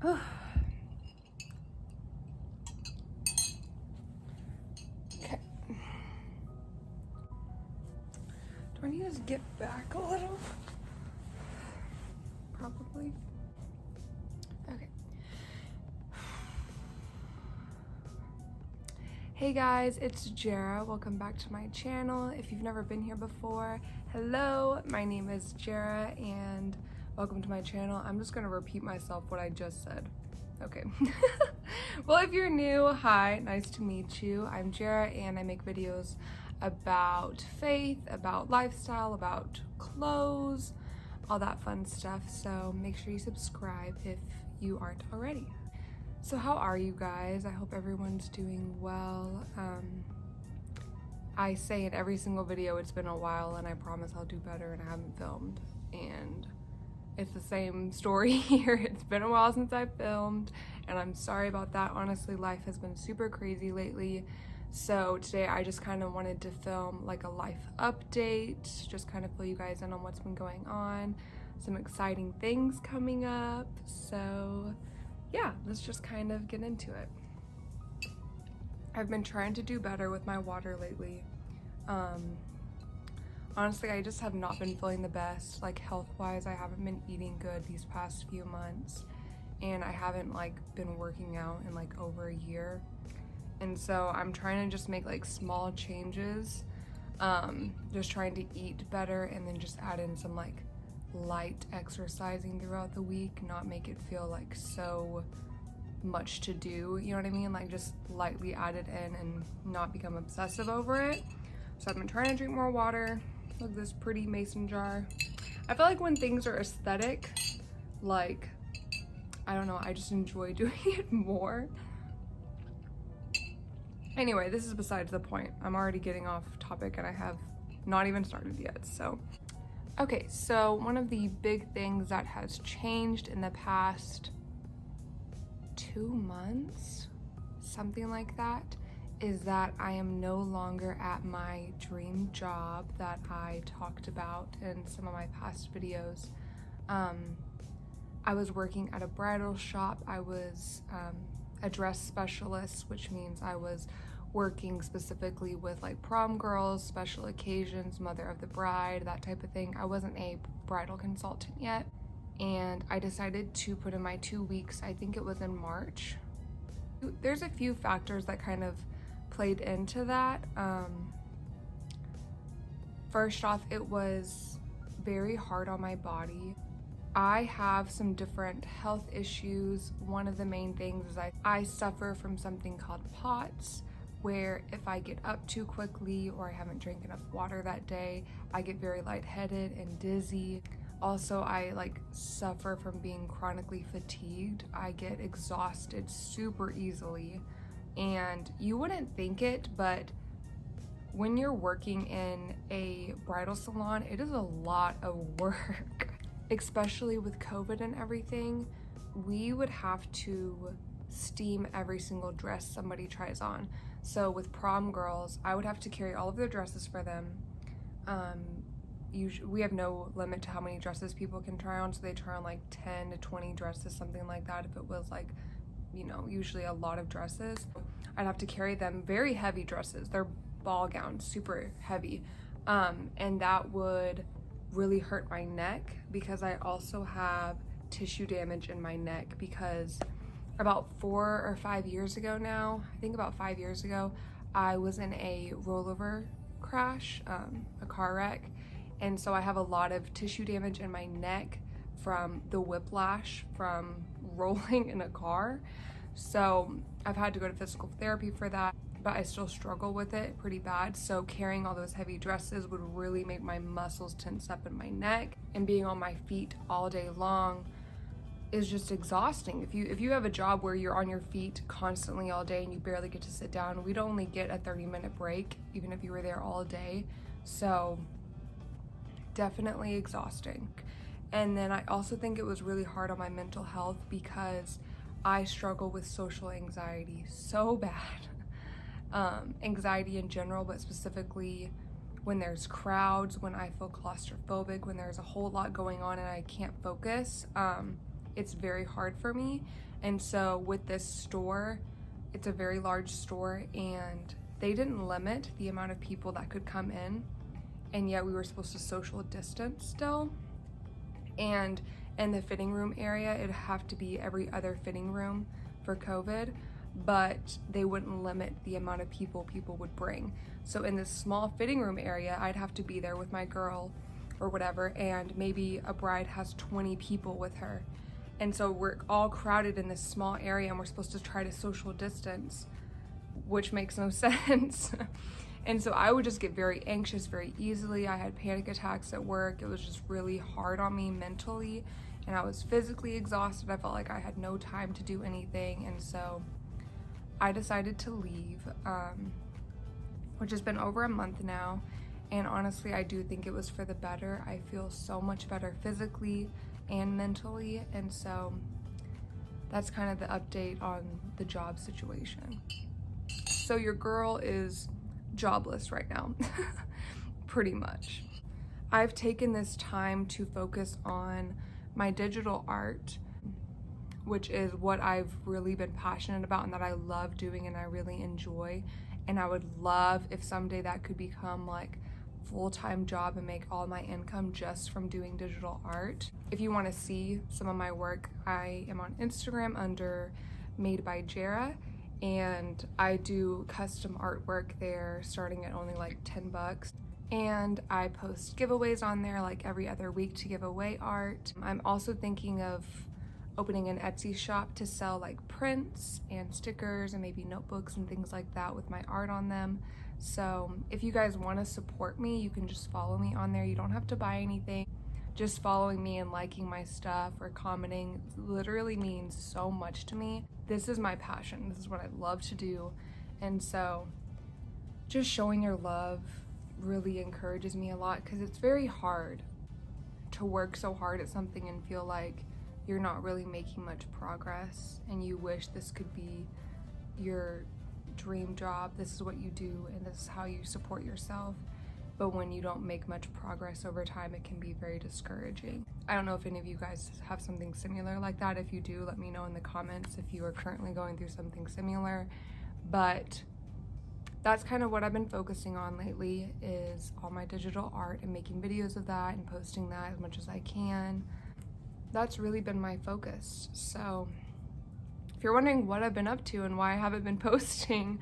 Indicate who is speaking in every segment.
Speaker 1: Okay. Do I need to get back a little? Probably. Okay. Hey guys, it's Jara. Welcome back to my channel. If you've never been here before, hello, my name is Jara and welcome to my channel. I'm just gonna repeat myself what I just said. Okay. Well, if you're new, hi, nice to meet you. I'm Jara and I make videos about faith, about lifestyle, about clothes, all that fun stuff. So make sure you subscribe if you aren't already. So how are you guys? I hope everyone's doing well. I say in every single video it's been a while and I promise I'll do better, and I haven't filmed. And it's the same story here. It's been a while since I filmed and I'm sorry about that. Honestly, life has been super crazy lately. So today I just kind of wanted to film like a life update, just kind of fill you guys in on what's been going on, some exciting things coming up. So yeah, let's just kind of get into it. I've been trying to do better with my water lately. Honestly, I just have not been feeling the best, like health-wise. I haven't been eating good these past few months, and I haven't like been working out in like over a year. And so I'm trying to just make like small changes, just trying to eat better and then just add in some like light exercising throughout the week, not make it feel like so much to do, you know what I mean? Like just lightly add it in and not become obsessive over it. So I've been trying to drink more water. Look at this pretty mason jar. I feel like when things are aesthetic, like, I don't know, I just enjoy doing it more. Anyway, this is besides the point. I'm already getting off topic and I have not even started yet, so. Okay, so one of the big things that has changed in the past 2 months, something like that, is that I am no longer at my dream job that I talked about in some of my past videos. I was working at a bridal shop. I was a dress specialist, which means I was working specifically with like prom girls, special occasions, mother of the bride, that type of thing. I wasn't a bridal consultant yet, and I decided to put in my 2 weeks. I think it was in March. There's a few factors that kind of played into that. First off, it was very hard on my body. I have some different health issues. One of the main things is I suffer from something called POTS, where if I get up too quickly or I haven't drank enough water that day, I get very lightheaded and dizzy. Also, I like suffer from being chronically fatigued. I get exhausted super easily, and you wouldn't think it, but when you're working in a bridal salon, it is a lot of work. Especially with COVID and everything, we would have to steam every single dress somebody tries on. So with prom girls, I would have to carry all of their dresses for them. Usually, we have no limit to how many dresses people can try on, so they try on like 10 to 20 dresses, something like that. If it was like, you know, usually a lot of dresses, I'd have to carry them, very heavy dresses. They're ball gowns, super heavy. And that would really hurt my neck because I also have tissue damage in my neck, because about 4 or 5 years ago now, I think about 5 years ago, I was in a rollover crash, a car wreck. And so I have a lot of tissue damage in my neck from the whiplash from rolling in a car. So I've had to go to physical therapy for that, but I still struggle with it pretty bad. So carrying all those heavy dresses would really make my muscles tense up in my neck, and being on my feet all day long is just exhausting. If you have a job where you're on your feet constantly all day and you barely get to sit down, we'd only get a 30-minute break even if you were there all day. So definitely exhausting. And then I also think it was really hard on my mental health because I struggle with social anxiety so bad. Anxiety in general, but specifically when there's crowds, when I feel claustrophobic, when there's a whole lot going on and I can't focus. it's very hard for me. And so with this store, it's a very large store, and they didn't limit the amount of people that could come in, and yet we were supposed to social distance still. And in the fitting room area, it'd have to be every other fitting room for COVID, but they wouldn't limit the amount of people would bring. So in this small fitting room area, I'd have to be there with my girl or whatever, and maybe a bride has 20 people with her. And so we're all crowded in this small area, and we're supposed to try to social distance, which makes no sense. And so I would just get very anxious very easily. I had panic attacks at work. It was just really hard on me mentally, and I was physically exhausted. I felt like I had no time to do anything, and so I decided to leave, which has been over a month now. And honestly, I do think it was for the better. I feel so much better physically and mentally, and so that's kind of the update on the job situation. So your girl is jobless right now, pretty much. I've taken this time to focus on my digital art, which is what I've really been passionate about and that I love doing and I really enjoy. And I would love if someday that could become like full-time job and make all my income just from doing digital art. If you want to see some of my work, I am on Instagram under Made by Jara, and I do custom artwork there starting at only like 10 bucks. And I post giveaways on there like every other week to give away art. I'm also thinking of opening an Etsy shop to sell like prints and stickers and maybe notebooks and things like that with my art on them. So if you guys want to support me, you can just follow me on there. You don't have to buy anything. Just following me and liking my stuff or commenting literally means so much to me. This is my passion. This is what I love to do. And so just showing your love really encourages me a lot, because it's very hard to work so hard at something and feel like you're not really making much progress, and you wish this could be your dream job. This is what you do and this is how you support yourself. But when you don't make much progress over time, it can be very discouraging. I don't know if any of you guys have something similar like that. If you do, let me know in the comments if you are currently going through something similar. But that's kind of what I've been focusing on lately, is all my digital art and making videos of that and posting that as much as I can. That's really been my focus. So if you're wondering what I've been up to and why I haven't been posting,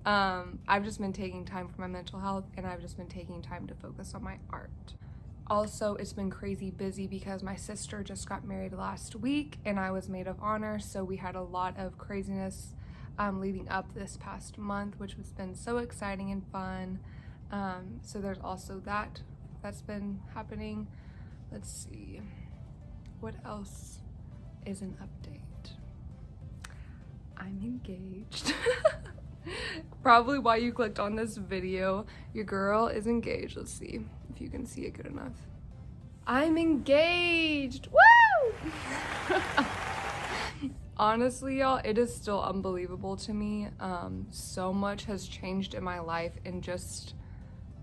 Speaker 1: I've just been taking time for my mental health, and I've just been taking time to focus on my art. Also, it's been crazy busy because my sister just got married last week and I was maid of honor, so we had a lot of craziness leading up this past month, which has been so exciting and fun. So there's also that's been happening. Let's see, what else is an update? I'm engaged. Probably why you clicked on this video. Your girl is engaged. Let's see if you can see it good enough. I'm engaged. Woo! Honestly, y'all, it is still unbelievable to me. So much has changed in my life in just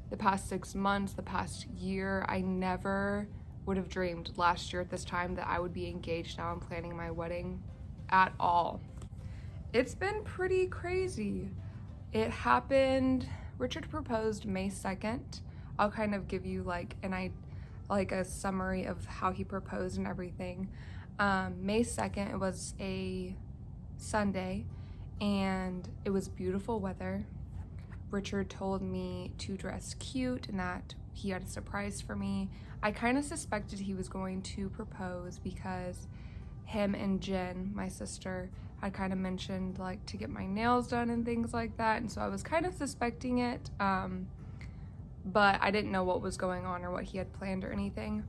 Speaker 1: the past 6 months, the past year. I never would have dreamed last year at this time that I would be engaged now and planning my wedding at all. It's been pretty crazy. It happened, Richard proposed May 2nd. I'll kind of give you like a summary of how he proposed and everything. May 2nd, it was a Sunday, and it was beautiful weather. Richard told me to dress cute and that he had a surprise for me. I kind of suspected he was going to propose because him and Jen, my sister, had kind of mentioned like to get my nails done and things like that, and so I was kind of suspecting it, but I didn't know what was going on or what he had planned or anything.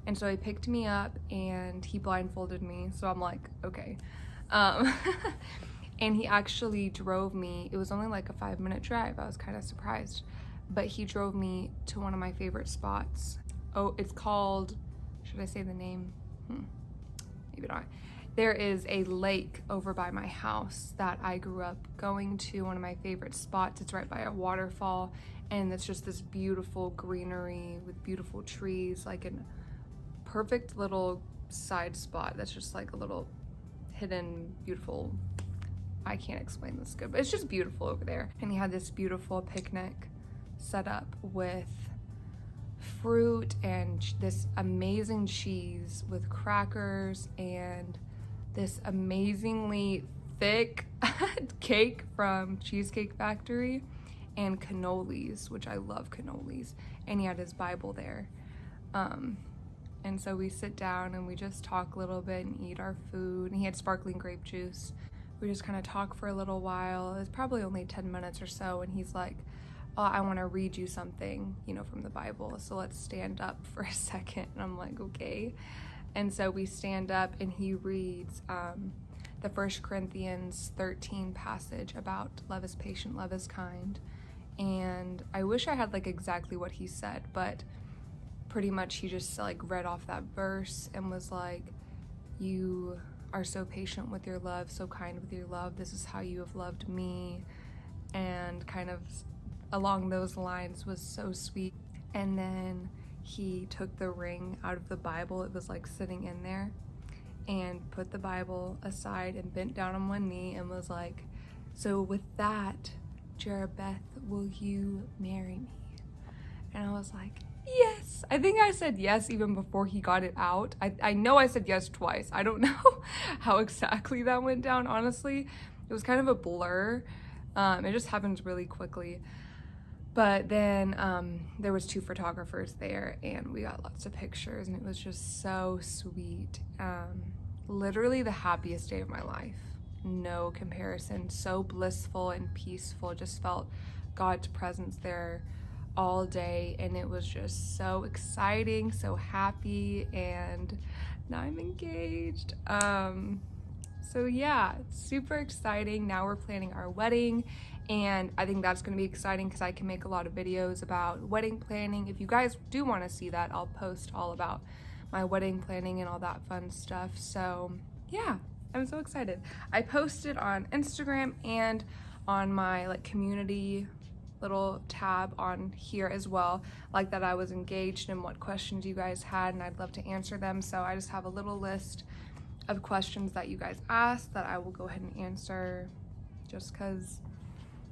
Speaker 1: And so he picked me up and he blindfolded me, so I'm like, okay. And he actually drove me. It was only like a 5-minute drive. I was kind of surprised, but he drove me to one of my favorite spots. Oh, it's called, should I say the name? Maybe not. There is a lake over by my house that I grew up going to, one of my favorite spots. It's right by a waterfall, and it's just this beautiful greenery with beautiful trees, like a perfect little side spot that's just like a little hidden, beautiful, I can't explain this good, but it's just beautiful over there. And he had this beautiful picnic set up with fruit and this amazing cheese with crackers and this amazingly thick cake from Cheesecake Factory and cannolis, which I love cannolis. And he had his Bible there. And so we sit down and we just talk a little bit and eat our food. And he had sparkling grape juice. We just kind of talk for a little while. It was probably only 10 minutes or so. And he's like, oh, I want to read you something, you know, from the Bible. So let's stand up for a second. And I'm like, okay. And so we stand up and he reads the 1 Corinthians 13 passage about love is patient, love is kind. And I wish I had like exactly what he said, but pretty much he just like read off that verse and was like, you are so patient with your love, so kind with your love. This is how you have loved me. And kind of along those lines was so sweet. And then he took the ring out of the Bible. It was like sitting in there, and put the Bible aside and bent down on one knee and was like, so with that, Jerabeth, will you marry me? And I was like, yes. I think I said yes even before he got it out. I know I said yes twice. I don't know how exactly that went down, honestly. It was kind of a blur. It just happens really quickly. But then there was 2 photographers there and we got lots of pictures and it was just so sweet. Literally the happiest day of my life. No comparison. So blissful and peaceful. Just felt God's presence there all day and it was just so exciting, so happy, and now I'm engaged. So yeah, super exciting. Now we're planning our wedding, and I think that's going to be exciting because I can make a lot of videos about wedding planning. If you guys do want to see that, I'll post all about my wedding planning and all that fun stuff. So yeah, I'm so excited. I posted on Instagram and on my like community little tab on here as well, like that I was engaged and what questions you guys had, and I'd love to answer them. So I just have a little list of questions that you guys asked that I will go ahead and answer just because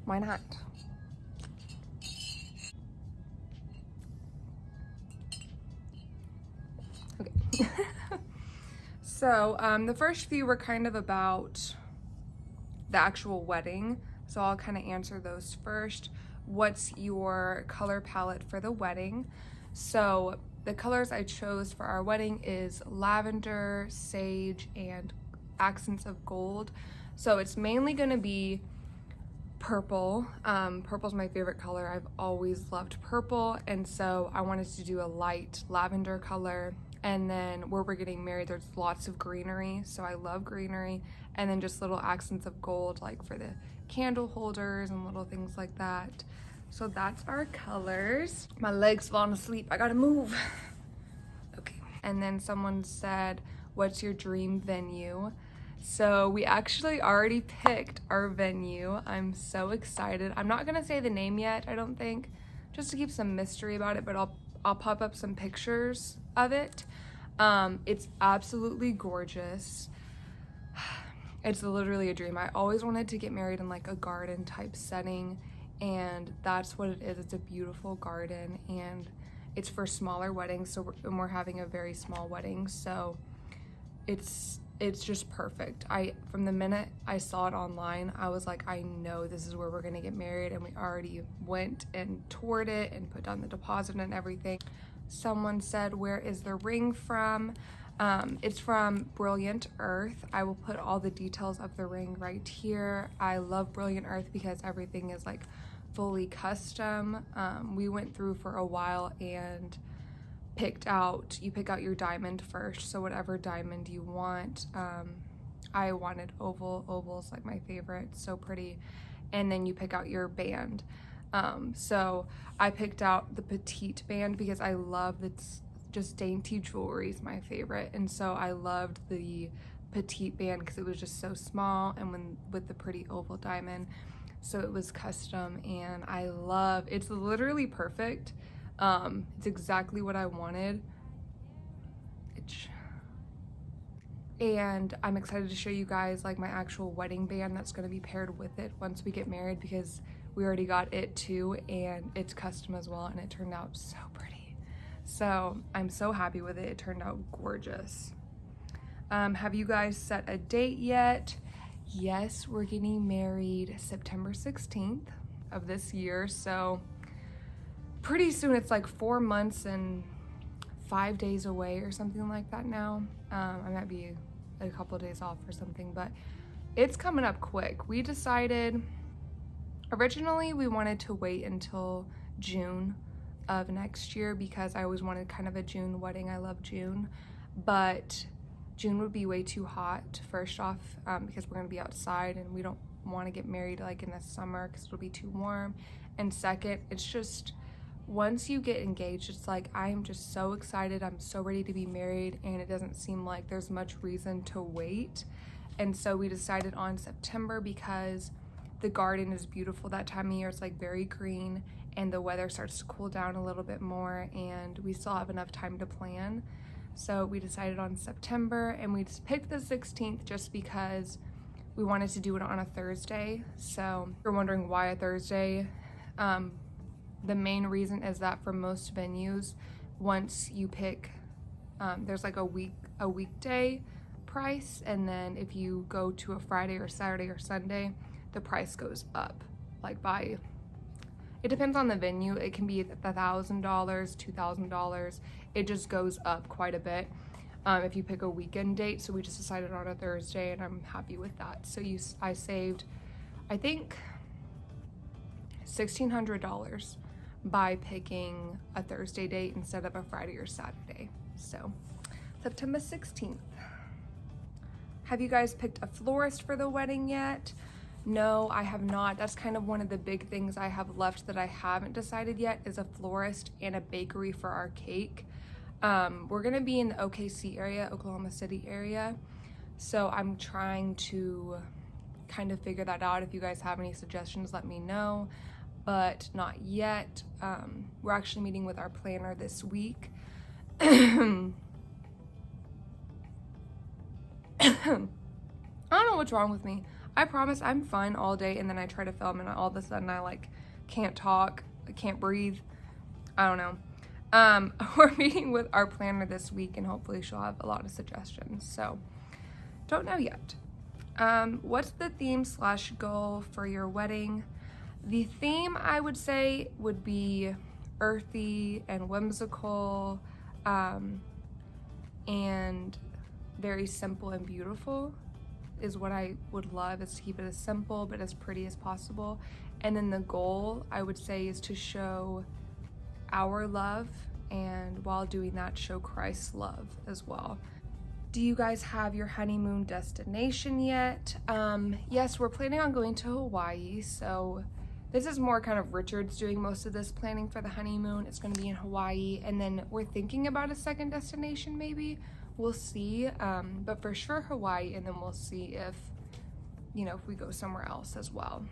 Speaker 1: why not? Okay. So the first few were kind of about the actual wedding, so I'll kind of answer those first. What's your color palette for the wedding? So the colors I chose for our wedding is lavender, sage, and accents of gold. So it's mainly going to be purple. Purple's my favorite color. I've always loved purple, and so I wanted to do a light lavender color. And then where we're getting married, there's lots of greenery, so I love greenery. And then just little accents of gold, like for the candle holders and little things like that. So that's our colors. My leg's falling asleep. I gotta move. Okay. And then someone said, what's your dream venue? So we actually already picked our venue. I'm so excited. I'm not gonna say the name yet, I don't think, just to keep some mystery about it, but I'll pop up some pictures of it. It's absolutely gorgeous. It's literally a dream. I always wanted to get married in like a garden type setting, and that's what it is. It's a beautiful garden, and it's for smaller weddings, so we're having a very small wedding, so it's just perfect. From the minute I saw it online, I was like, I know this is where we're gonna get married, and we already went and toured it and put down the deposit and everything. Someone said, where is the ring from? It's from Brilliant Earth. I will put all the details of the ring right here. I love Brilliant Earth because everything is like fully custom. We went through for a while and you pick out your diamond first, so whatever diamond you want. I wanted oval. Oval's like my favorite, so pretty. And then you pick out your band. So I picked out the petite band because I love it's just dainty jewelry is my favorite, and so I loved the petite band because it was just so small, and with the pretty oval diamond, so it was custom, and it's literally perfect. It's exactly what I wanted. And I'm excited to show you guys like my actual wedding band that's going to be paired with it once we get married, because we already got it too, and it's custom as well, and it turned out so pretty. So I'm so happy with it. It turned out gorgeous. Have you guys set a date yet? Yes, we're getting married September 16th of this year. So pretty soon. It's like 4 months and 5 days away or something like that now. I might be a couple of days off or something, but it's coming up quick. We decided, originally we wanted to wait until June of next year because I always wanted kind of a June wedding. I love June, but June would be way too hot, first off, because we're gonna be outside and we don't want to get married like in the summer because it'll be too warm. And second, it's just, once you get engaged, it's like I am just so excited. I'm so ready to be married, and it doesn't seem like there's much reason to wait. And so we decided on September because the garden is beautiful that time of year. It's like very green, and the weather starts to cool down a little bit more, and we still have enough time to plan. So we decided on September, and we just picked the 16th just because we wanted to do it on a Thursday. So if you're wondering why a Thursday, the main reason is that for most venues, once you pick, there's like a weekday price, and then if you go to a Friday or Saturday or Sunday, the price goes up. Like by, it depends on the venue. It can be $1,000, $2,000. It just goes up quite a bit if you pick a weekend date. So we just decided on a Thursday, and I'm happy with that. So I saved, I think, $1,600 by picking a Thursday date instead of a Friday or Saturday. So September 16th. Have you guys picked a florist for the wedding yet? No, I have not. That's kind of one of the big things I have left that I haven't decided yet, is a florist and a bakery for our cake. We're gonna be in the OKC area, Oklahoma City area. So I'm trying to kind of figure that out. If you guys have any suggestions, let me know, but not yet. We're actually meeting with our planner this week. I don't know what's wrong with me. I promise I'm fine all day, and then I try to film and all of a sudden I like can't talk, I can't breathe. I don't know. We're meeting with our planner this week, and hopefully she'll have a lot of suggestions. So don't know yet. What's the theme / goal for your wedding? The theme, I would say, would be earthy and whimsical, and very simple and beautiful is what I would love, is to keep it as simple but as pretty as possible. And then the goal, I would say, is to show our love, and while doing that, show Christ's love as well. Do you guys have your honeymoon destination yet? Yes, we're planning on going to Hawaii. So this is more kind of Richard's doing most of this planning for the honeymoon. It's going to be in Hawaii, and then we're thinking about a second destination maybe. We'll see, but for sure Hawaii, and then we'll see if, if we go somewhere else as well.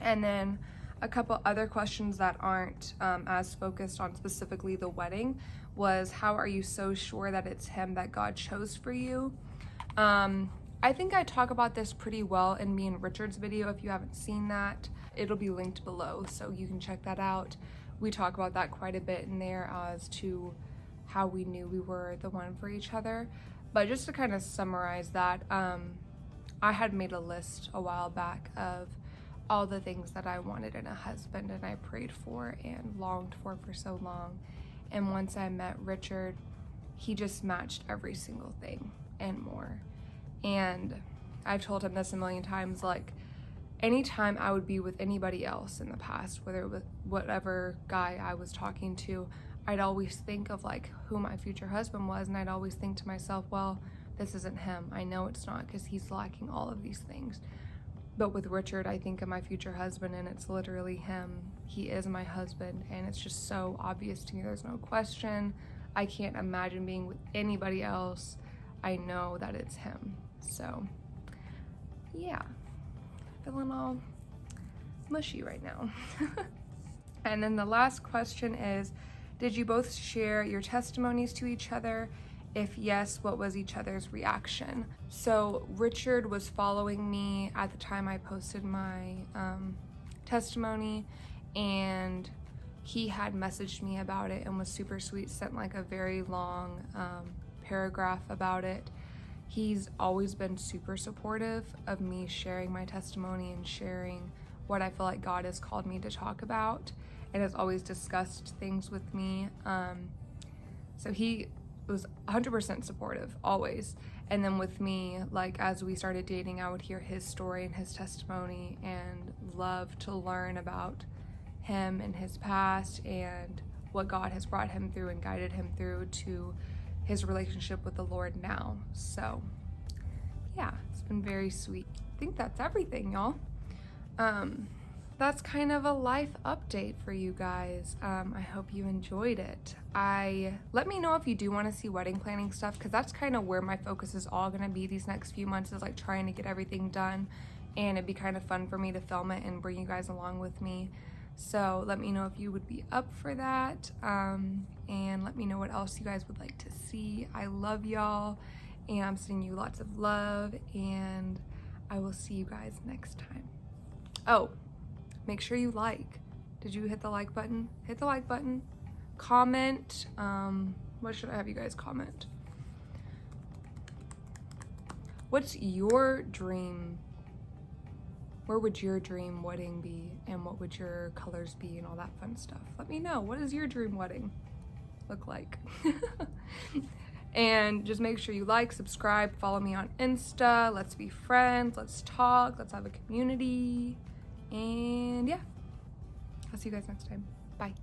Speaker 1: And then a couple other questions that aren't as focused on specifically the wedding was, how are you so sure that it's him that God chose for you? I think I talk about this pretty well in me and Richard's video. If you haven't seen that, it'll be linked below, so you can check that out. We talk about that quite a bit in there as to how we knew we were the one for each other. But just to kind of summarize that, I had made a list a while back of all the things that I wanted in a husband, and I prayed for and longed for so long. And once I met Richard, he just matched every single thing and more. And I've told him this a million times, like, anytime I would be with anybody else in the past, whether it was whatever guy I was talking to, I'd always think of like who my future husband was, and I'd always think to myself, well, this isn't him. I know it's not, because he's lacking all of these things. But with Richard, I think of my future husband, and it's literally him. He is my husband, and it's just so obvious to me. There's no question. I can't imagine being with anybody else. I know that it's him. So yeah, feeling all mushy right now. And then the last question is, did you both share your testimonies to each other? If yes, what was each other's reaction? So Richard was following me at the time I posted my testimony, and he had messaged me about it and was super sweet, sent like a very long paragraph about it. He's always been super supportive of me sharing my testimony and sharing what I feel like God has called me to talk about, and has always discussed things with me. So he was 100% supportive, always. And then with me, like, as we started dating, I would hear his story and his testimony and love to learn about him and his past and what God has brought him through and guided him through to his relationship with the Lord now. So yeah, it's been very sweet. I think that's everything, y'all. That's kind of a life update for you guys. I hope you enjoyed it. Let me know if you do want to see wedding planning stuff, because that's kind of where my focus is all going to be these next few months, is like trying to get everything done, and it'd be kind of fun for me to film it and bring you guys along with me. So let me know if you would be up for that, and let me know what else you guys would like to see. I love y'all, and I'm sending you lots of love, and I will see you guys next time. Oh, make sure you like. Did you hit the like button? Hit the like button. Comment. What should I have you guys comment? What's your dream? Where would your dream wedding be? And what would your colors be and all that fun stuff? Let me know. What does your dream wedding look like? And just make sure you like, subscribe, follow me on Insta. Let's be friends. Let's talk. Let's have a community. And yeah, I'll see you guys next time. Bye.